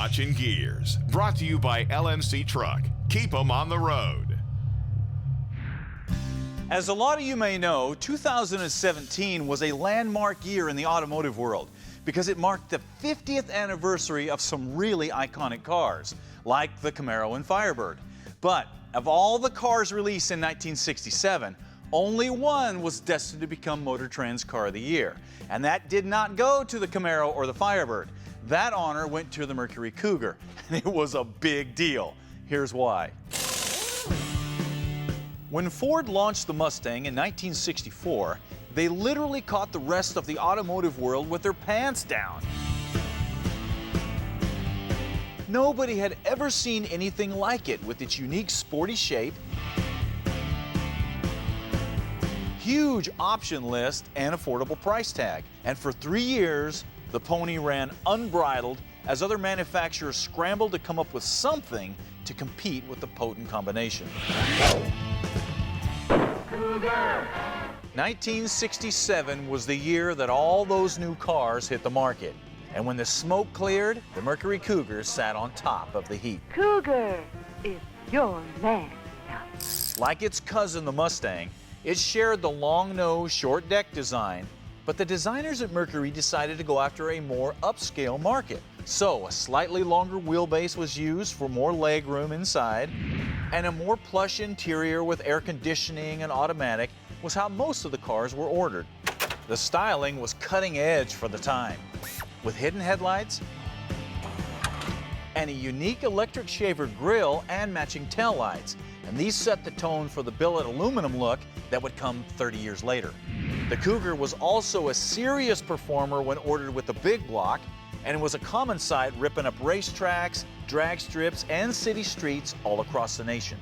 watching Gearz, brought to you by LNC Truck. Keep them on the road. As a lot of you may know, 2017 was a landmark year in the automotive world because it marked the 50th anniversary of some really iconic cars, like the Camaro and Firebird. But of all the cars released in 1967, only one was destined to become Motor Trend's Car of the Year, and that did not go to the Camaro or the Firebird. That honor went to the Mercury Cougar, and it was a big deal. Here's why. When Ford launched the Mustang in 1964, they literally caught the rest of the automotive world with their pants down. Nobody had ever seen anything like it, with its unique sporty shape, huge option list, and affordable price tag. And for 3 years, the pony ran unbridled as other manufacturers scrambled to come up with something to compete with the potent combination. Cougar! 1967 was the year that all those new cars hit the market. And when the smoke cleared, the Mercury Cougar sat on top of the heap. Cougar is your man now. Like its cousin, the Mustang, it shared the long nose, short deck design, but the designers at Mercury decided to go after a more upscale market. So a slightly longer wheelbase was used for more leg room inside, and a more plush interior with air conditioning and automatic was how most of the cars were ordered. The styling was cutting edge for the time, with hidden headlights and a unique electric shaver grille and matching taillights. And these set the tone for the billet aluminum look that would come 30 years later. The Cougar was also a serious performer when ordered with the big block, and it was a common sight ripping up racetracks, drag strips, and city streets all across the nation.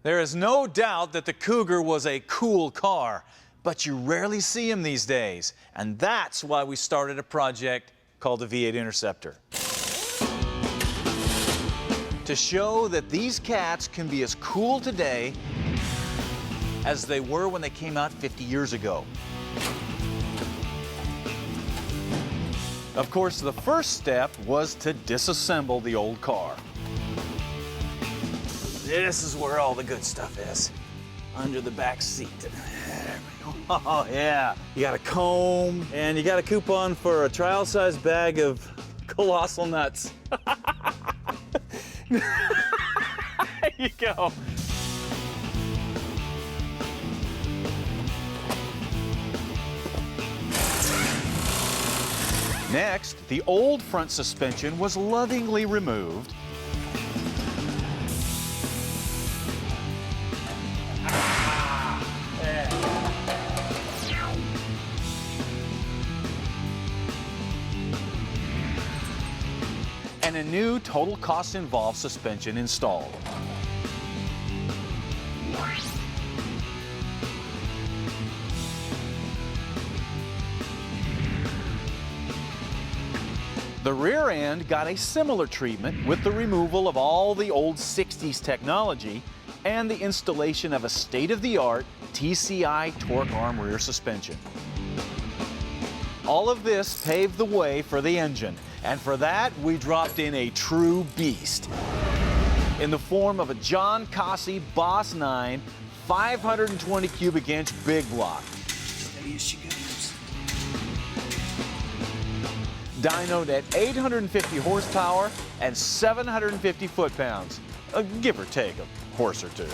There is no doubt that the Cougar was a cool car, but you rarely see them these days, and that's why we started a project called the V8 Interceptor. To show that these cats can be as cool today as they were when they came out 50 years ago. Of course, the first step was to disassemble the old car. This is where all the good stuff is, under the back seat. There we go. Oh yeah, you got a comb, and you got a coupon for a trial-sized bag of colossal nuts. There you go. Next, the old front suspension was lovingly removed. And a new total cost involved suspension installed. The rear end got a similar treatment with the removal of all the old 60s technology and the installation of a state-of-the-art TCI torque arm rear suspension. All of this paved the way for the engine, and for that we dropped in a true beast in the form of a John Cossey Boss 9 520 cubic inch big block. Here she goes. Dynoed at 850 horsepower and 750 foot-pounds, give or take a horse or two.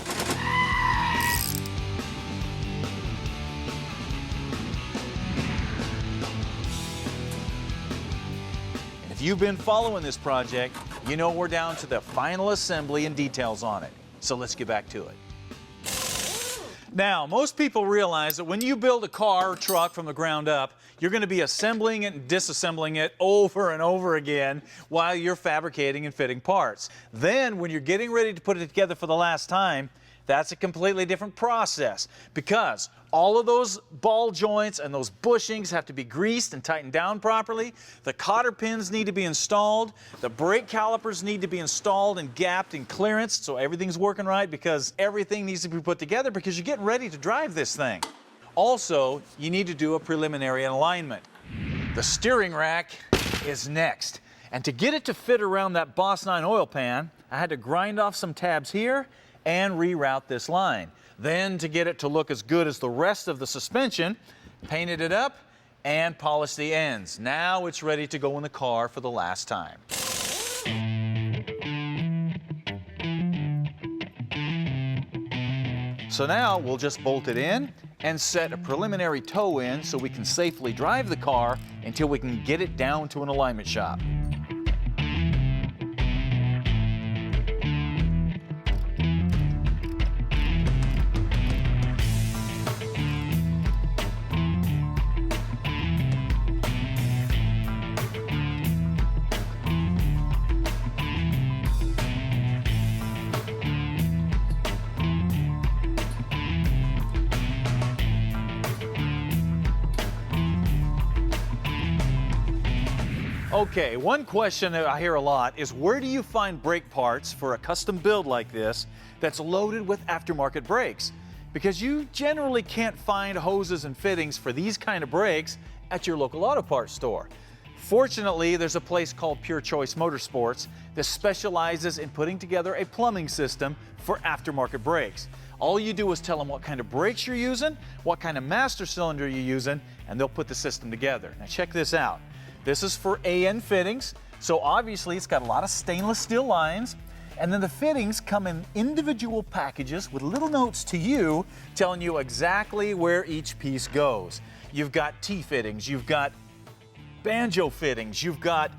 And if you've been following this project, you know we're down to the final assembly and details on it. So let's get back to it. Now, most people realize that when you build a car or truck from the ground up, you're going to be assembling it and disassembling it over and over again while you're fabricating and fitting parts. Then, when you're getting ready to put it together for the last time, that's a completely different process, because all of those ball joints and those bushings have to be greased and tightened down properly. The cotter pins need to be installed. The brake calipers need to be installed and gapped and clearanced so everything's working right, because everything needs to be put together because you're getting ready to drive this thing. Also, you need to do a preliminary alignment. The steering rack is next. And to get it to fit around that Boss 9 oil pan, I had to grind off some tabs here and reroute this line. Then to get it to look as good as the rest of the suspension, painted it up and polished the ends. Now it's ready to go in the car for the last time. So now we'll just bolt it in and set a preliminary tow in so we can safely drive the car until we can get it down to an alignment shop. Okay, one question that I hear a lot is where do you find brake parts for a custom build like this that's loaded with aftermarket brakes? Because you generally can't find hoses and fittings for these kind of brakes at your local auto parts store. Fortunately, there's a place called Pure Choice Motorsports that specializes in putting together a plumbing system for aftermarket brakes. All you do is tell them what kind of brakes you're using, what kind of master cylinder you're using, and they'll put the system together. Now check this out. This is for AN fittings, so obviously it's got a lot of stainless steel lines, and then the fittings come in individual packages with little notes to you telling you exactly where each piece goes. You've got T-fittings, you've got banjo fittings, you've got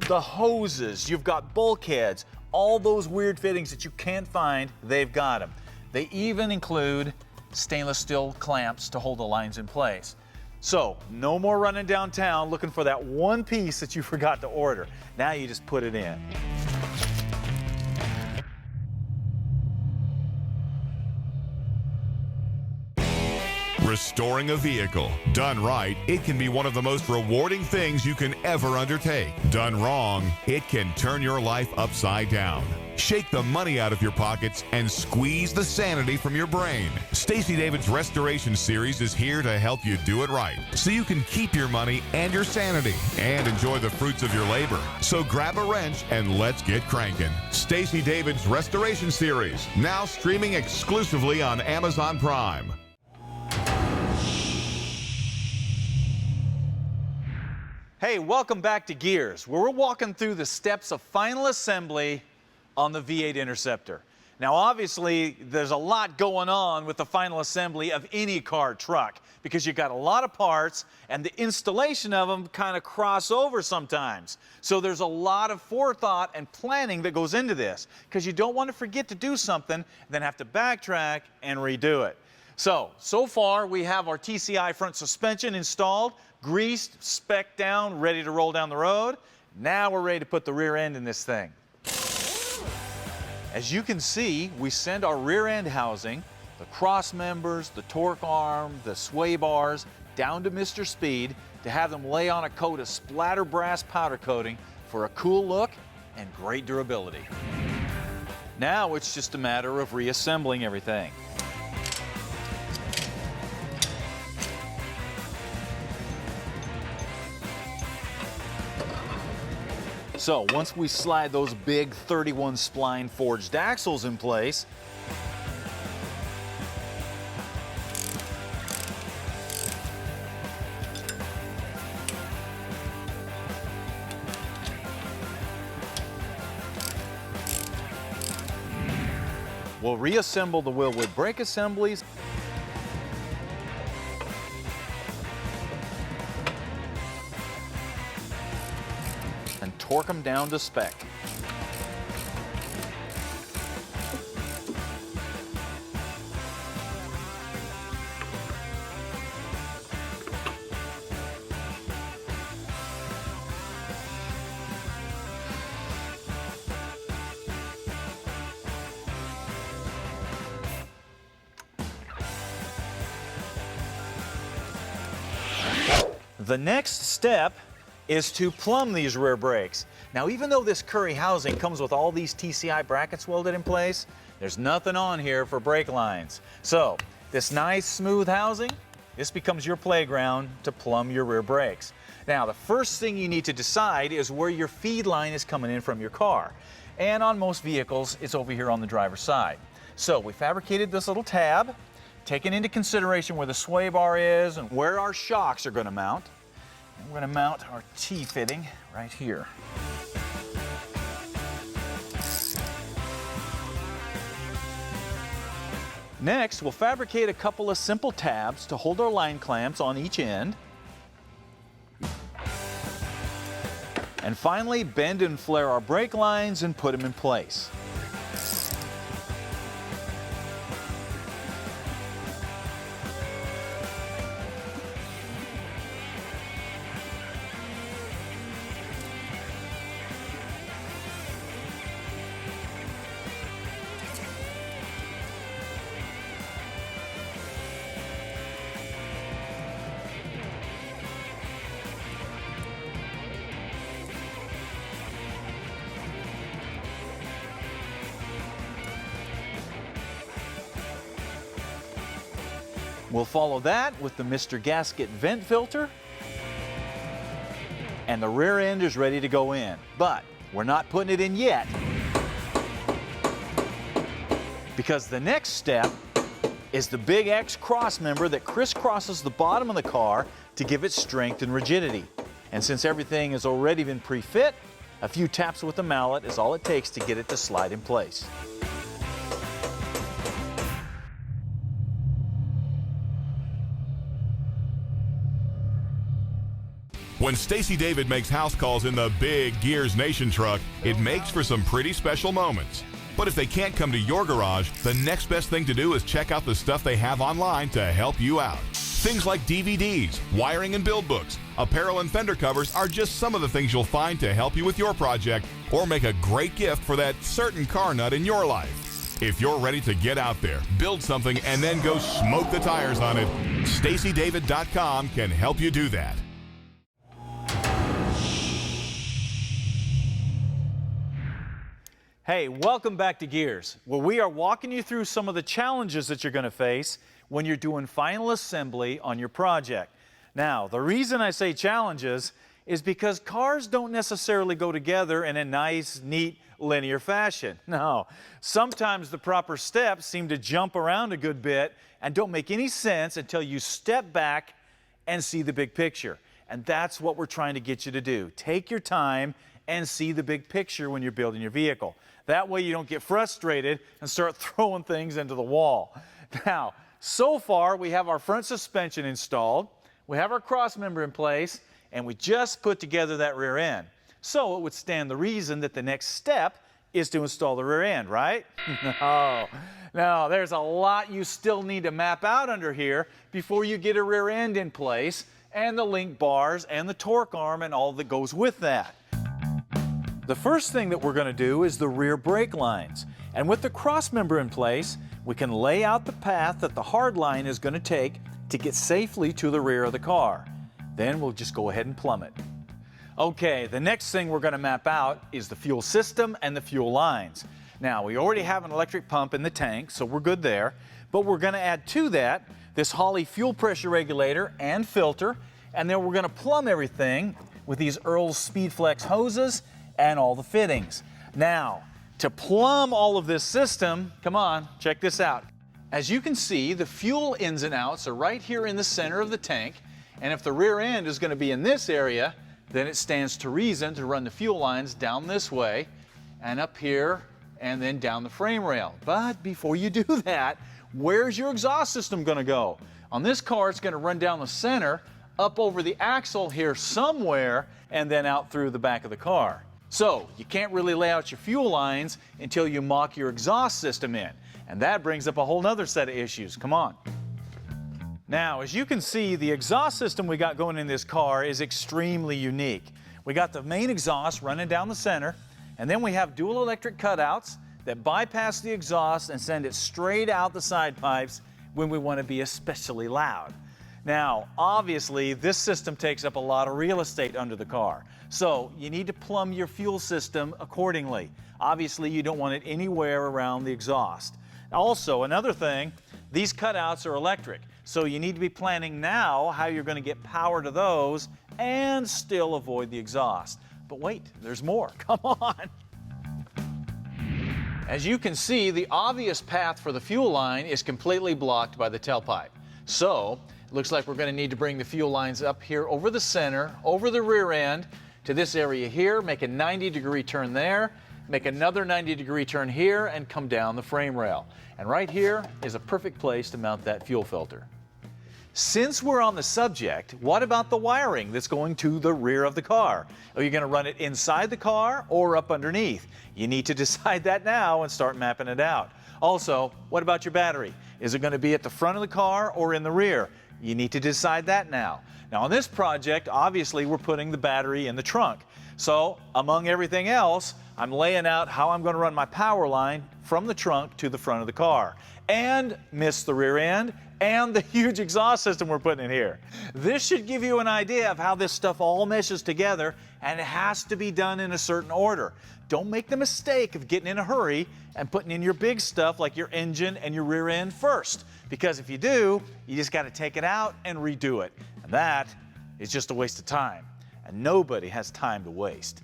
the hoses, you've got bulkheads, all those weird fittings that you can't find, they've got them. They even include stainless steel clamps to hold the lines in place. So, no more running downtown looking for that one piece that you forgot to order. Now you just put it in. Restoring a vehicle. Done right, it can be one of the most rewarding things you can ever undertake. Done wrong, it can turn your life upside down. Shake the money out of your pockets and squeeze the sanity from your brain. Stacey David's Restoration Series is here to help you do it right, so you can keep your money and your sanity and enjoy the fruits of your labor. So grab a wrench and let's get cranking. Stacey David's Restoration Series, now streaming exclusively on Amazon Prime. Hey, welcome back to Gearz, where we're walking through the steps of final assembly on the V8 Interceptor. Now obviously there's a lot going on with the final assembly of any car truck because you've got a lot of parts and the installation of them kind of cross over sometimes. So there's a lot of forethought and planning that goes into this because you don't want to forget to do something, then have to backtrack and redo it. So far we have our TCI front suspension installed, greased, spec'd down, ready to roll down the road. Now we're ready to put the rear end in this thing. As you can see, we send our rear end housing, the cross members, the torque arm, the sway bars, down to Mr. Speed to have them lay on a coat of splatter brass powder coating for a cool look and great durability. Now it's just a matter of reassembling everything. So once we slide those big 31 spline forged axles in place, we'll reassemble the wheel with brake assemblies. And torque them down to spec. The next step is to plumb these rear brakes. Now, even though this Curry housing comes with all these TCI brackets welded in place, there's nothing on here for brake lines. So this nice smooth housing, this becomes your playground to plumb your rear brakes. Now, the first thing you need to decide is where your feed line is coming in from your car. And on most vehicles, it's over here on the driver's side. So we fabricated this little tab, taking into consideration where the sway bar is and where our shocks are going to mount. And we're going to mount our T-fitting right here. Next, we'll fabricate a couple of simple tabs to hold our line clamps on each end. And finally, bend and flare our brake lines and put them in place. We'll follow that with the Mr. Gasket vent filter. And the rear end is ready to go in, but we're not putting it in yet. Because the next step is the big X cross member that crisscrosses the bottom of the car to give it strength and rigidity. And since everything has already been pre-fit, a few taps with the mallet is all it takes to get it to slide in place. When Stacey David makes house calls in the big Gearz Nation truck, it makes for some pretty special moments. But if they can't come to your garage, the next best thing to do is check out the stuff they have online to help you out. Things like DVDs, wiring and build books, apparel and fender covers are just some of the things you'll find to help you with your project or make a great gift for that certain car nut in your life. If you're ready to get out there, build something, and then go smoke the tires on it, StaceyDavid.com can help you do that. Hey, welcome back to Gearz, where we are walking you through some of the challenges that you're going to face when you're doing final assembly on your project. Now, the reason I say challenges is because cars don't necessarily go together in a nice, neat, linear fashion. No, sometimes the proper steps seem to jump around a good bit and don't make any sense until you step back and see the big picture. And that's what we're trying to get you to do. Take your time and see the big picture when you're building your vehicle. That way you don't get frustrated and start throwing things into the wall. Now, so far we have our front suspension installed, we have our cross member in place, and we just put together that rear end. So it would stand the reason that the next step is to install the rear end, right? No, there's a lot you still need to map out under here before you get a rear end in place, and the link bars and the torque arm and all that goes with that. The first thing that we're going to do is the rear brake lines. And with the cross member in place, we can lay out the path that the hard line is going to take to get safely to the rear of the car. Then we'll just go ahead and plumb it. Okay, the next thing we're going to map out is the fuel system and the fuel lines. Now, we already have an electric pump in the tank, so we're good there. But we're going to add to that this Holley fuel pressure regulator and filter. And then we're going to plumb everything with these Earl's Speedflex hoses and all the fittings. Now, to plumb all of this system, come on, check this out. As you can see, the fuel ins and outs are right here in the center of the tank, and if the rear end is going to be in this area, then it stands to reason to run the fuel lines down this way and up here and then down the frame rail. But before you do that, where's your exhaust system going to go? On this car, it's going to run down the center, up over the axle here somewhere, and then out through the back of the car. So you can't really lay out your fuel lines until you mock your exhaust system in. And that brings up a whole nother set of issues. Come on. Now, as you can see, the exhaust system we got going in this car is extremely unique. We got the main exhaust running down the center, and then we have dual electric cutouts that bypass the exhaust and send it straight out the side pipes when we want to be especially loud. Now, obviously, this system takes up a lot of real estate under the car. So you need to plumb your fuel system accordingly. Obviously, you don't want it anywhere around the exhaust. Also, another thing, these cutouts are electric. So you need to be planning now how you're going to get power to those and still avoid the exhaust. But wait, there's more. Come on. As you can see, the obvious path for the fuel line is completely blocked by the tailpipe. So it looks like we're going to need to bring the fuel lines up here over the center, over the rear end, to this area here, make a 90-degree turn there, make another 90-degree turn here, and come down the frame rail. And right here is a perfect place to mount that fuel filter. Since we're on the subject, what about the wiring that's going to the rear of the car? Are you going to run it inside the car or up underneath? You need to decide that now and start mapping it out. Also, what about your battery? Is it going to be at the front of the car or in the rear? You need to decide that now. Now on this project, obviously we're putting the battery in the trunk. So among everything else, I'm laying out how I'm going to run my power line from the trunk to the front of the car and miss the rear end and the huge exhaust system we're putting in here. This should give you an idea of how this stuff all meshes together, and it has to be done in a certain order. Don't make the mistake of getting in a hurry and putting in your big stuff like your engine and your rear end first, because if you do, you just got to take it out and redo it. And that is just a waste of time, and nobody has time to waste.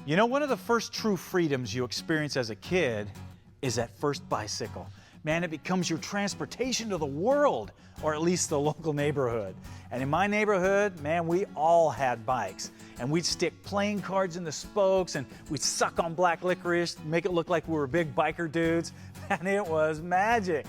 You know, one of the first true freedoms you experience as a kid is that first bicycle. Man, it becomes your transportation to the world, or at least the local neighborhood. And in my neighborhood, man, we all had bikes. And we'd stick playing cards in the spokes, and we'd suck on black licorice, make it look like we were big biker dudes, and it was magic.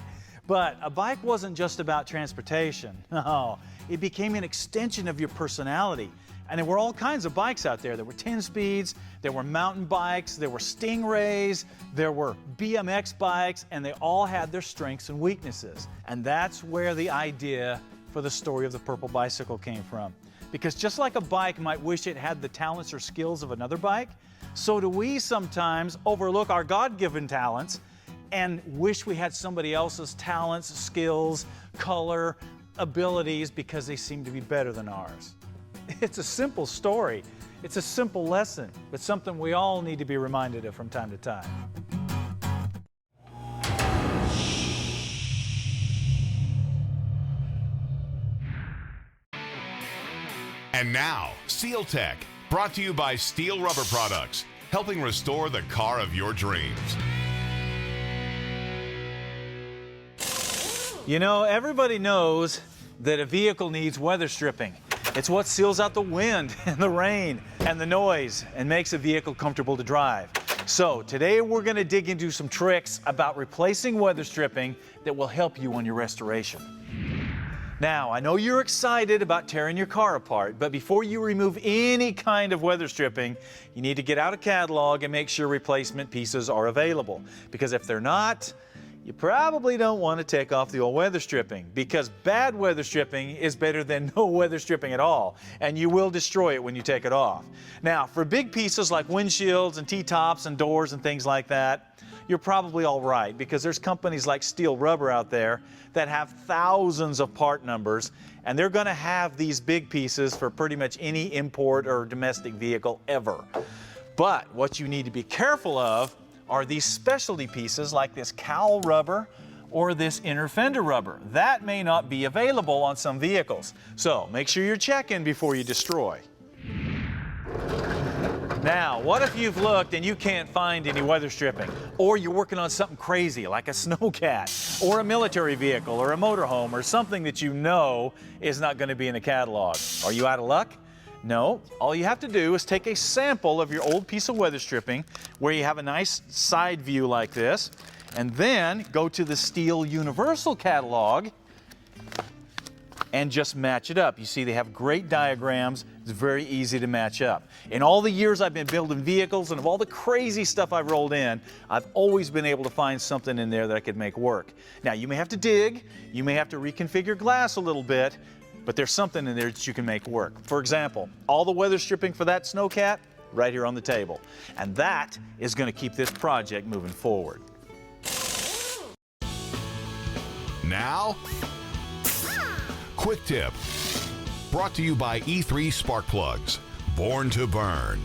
But a bike wasn't just about transportation. No, it became an extension of your personality. And there were all kinds of bikes out there. There were 10 speeds, there were mountain bikes, there were Stingrays, there were BMX bikes, and they all had their strengths and weaknesses. And that's where the idea for the story of the purple bicycle came from. Because just like a bike might wish it had the talents or skills of another bike, so do we sometimes overlook our God-given talents and wish we had somebody else's talents, skills, color, abilities because they seem to be better than ours. It's a simple story. It's a simple lesson, but something we all need to be reminded of from time to time. And now, Seal Tech, brought to you by Steel Rubber Products, helping restore the car of your dreams. You know, everybody knows that a vehicle needs weather stripping. It's what seals out the wind and the rain and the noise and makes a vehicle comfortable to drive. So today we're going to dig into some tricks about replacing weather stripping that will help you on your restoration. Now, I know you're excited about tearing your car apart, but before you remove any kind of weather stripping, you need to get out a catalog and make sure replacement pieces are available. Because if they're not, you probably don't want to take off the old weather stripping, because bad weather stripping is better than no weather stripping at all, and you will destroy it when you take it off. Now, for big pieces like windshields and T-tops and doors and things like that, you're probably all right, because there's companies like Steel Rubber out there that have thousands of part numbers, and they're going to have these big pieces for pretty much any import or domestic vehicle ever. But what you need to be careful of are these specialty pieces like this cowl rubber or this inner fender rubber. That may not be available on some vehicles. So make sure you're checking before you destroy. Now, what if you've looked and you can't find any weather stripping? Or you're working on something crazy like a snowcat or a military vehicle or a motorhome or something that you know is not going to be in the catalog. Are you out of luck? No, all you have to do is take a sample of your old piece of weather stripping where you have a nice side view like this, and then go to the Steel Universal catalog and just match it up. You see they have great diagrams. It's very easy to match up. In all the years I've been building vehicles and of all the crazy stuff I've rolled in, I've always been able to find something in there that I could make work. Now, you may have to dig, you may have to reconfigure glass a little bit, but there's something in there that you can make work. For example, all the weather stripping for that snowcat, right here on the table. And that is going to keep this project moving forward. Now, quick tip, brought to you by E3 Spark Plugs, born to burn.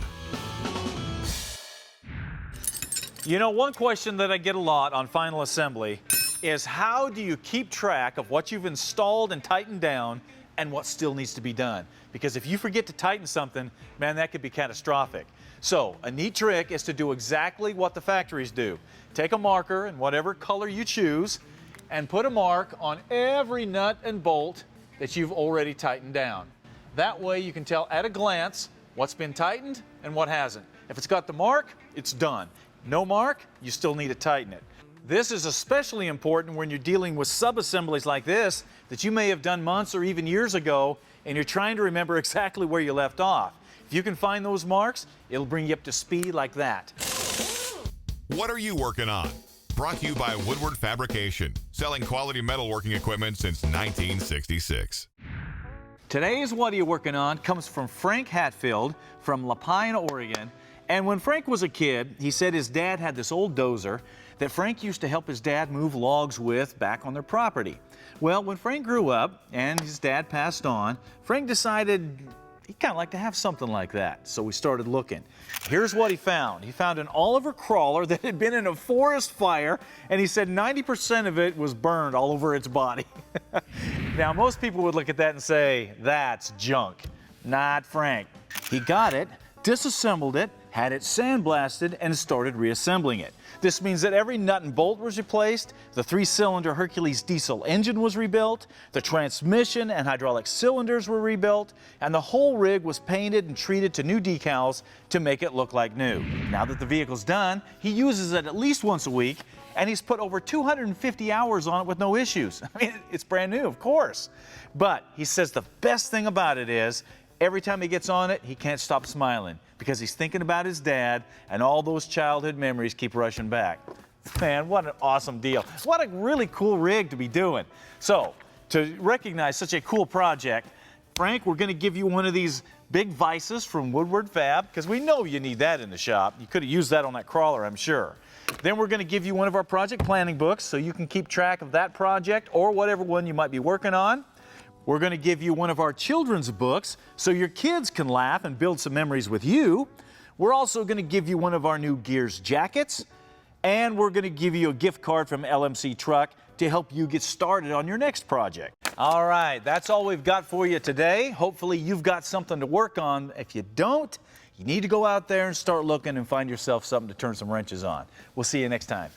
You know, one question that I get a lot on final assembly is how do you keep track of what you've installed and tightened down and what still needs to be done? Because if you forget to tighten something, man, that could be catastrophic. So a neat trick is to do exactly what the factories do. Take a marker in whatever color you choose and put a mark on every nut and bolt that you've already tightened down. That way you can tell at a glance what's been tightened and what hasn't. If it's got the mark, it's done. No mark, you still need to tighten it. This is especially important when you're dealing with sub-assemblies like this that you may have done months or even years ago and you're trying to remember exactly where you left off. If you can find those marks, it'll bring you up to speed like that. What are you working on? Brought to you by Woodward Fabrication, selling quality metalworking equipment since 1966. Today's What Are You Working On comes from Frank Hatfield from La Pine, Oregon. And when Frank was a kid, he said his dad had this old dozer that Frank used to help his dad move logs with back on their property. Well, when Frank grew up and his dad passed on, Frank decided he'd kind of like to have something like that. So we started looking. Here's what he found. He found an Oliver crawler that had been in a forest fire, and he said 90% of it was burned all over its body. Now, most people would look at that and say, that's junk. Not Frank. He got it, disassembled it, had it sandblasted, and started reassembling it. This means that every nut and bolt was replaced, the 3-cylinder Hercules diesel engine was rebuilt, the transmission and hydraulic cylinders were rebuilt, and the whole rig was painted and treated to new decals to make it look like new. Now that the vehicle's done, he uses it at least once a week, and he's put over 250 hours on it with no issues. I mean, it's brand new, of course. But he says the best thing about it is, every time he gets on it, he can't stop smiling because he's thinking about his dad and all those childhood memories keep rushing back. Man, what an awesome deal. What a really cool rig to be doing. So, to recognize such a cool project, Frank, we're going to give you one of these big vices from Woodward Fab because we know you need that in the shop. You could have used that on that crawler, I'm sure. Then we're going to give you one of our project planning books so you can keep track of that project or whatever one you might be working on. We're going to give you one of our children's books so your kids can laugh and build some memories with you. We're also going to give you one of our new Gearz jackets. And we're going to give you a gift card from LMC Truck to help you get started on your next project. All right, that's all we've got for you today. Hopefully you've got something to work on. If you don't, you need to go out there and start looking and find yourself something to turn some wrenches on. We'll see you next time.